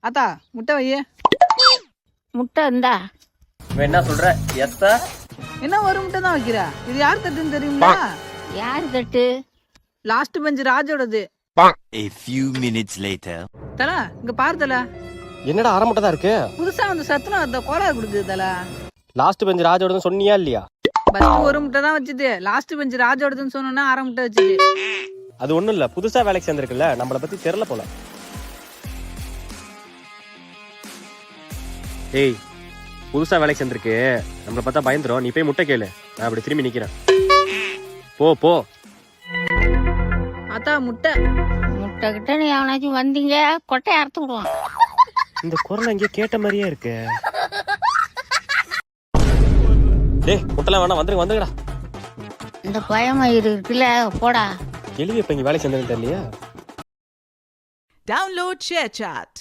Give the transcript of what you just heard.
ஆத்தா முட்டை வையே. முட்டை இருந்தா என்ன சொல்ற எத்த? என்ன ஒரு முட்டை தான் வைக்கிற? இது யார் தட்டுன்னு தெரியுமா? யாரு தட்டு? லாஸ்ட் பெஞ்ச் ராஜோடது. A few minutes later. தல இங்க பாரு தல, என்னடா அரை முட்டை தான் இருக்கு. புதுசா வந்து சத்துணவு கோளாறு கொடுக்குது தல. லாஸ்ட் பெஞ்ச் ராஜோட சொன்னியா இல்லையா? ஃபர்ஸ்ட் ஒரு முட்டை தான் வச்சுது, லாஸ்ட் பெஞ்ச் ராஜோடதுன்னு சொன்னா அரை முட்டை வச்சுது. அது ஒண்ணும் இல்ல, புதுசா வேலைக்கு சேர்ந்திருக்குல்ல, நம்மள பத்தி தெரியல போல. ஏய், புதுசா வேலைக்கு சேர்ந்திருக்கு, நம்மள பார்த்தா பயந்துரும். நீ போய் முட்டை கேளு, நான் அப்படி திரும்பி நிக்கிறேன். போ போ. ஆத்தா முட்டை. முட்டை கிட்ட நீ எவனாச்சும் வந்தீங்க கொட்டையை அறுத்து விடுவான். இந்த குரல் அங்கே கேட்ட மாதிரியே இருக்கு. டேய் முட்டைலாம் வேணாம், வந்துருங்கடா. இந்த பயமயிறு இருக்குல்ல, போடா. எளிய இப்ப இங்க வேலைக்கு சேர்ந்தது தெரியலையா? Download ShareChat.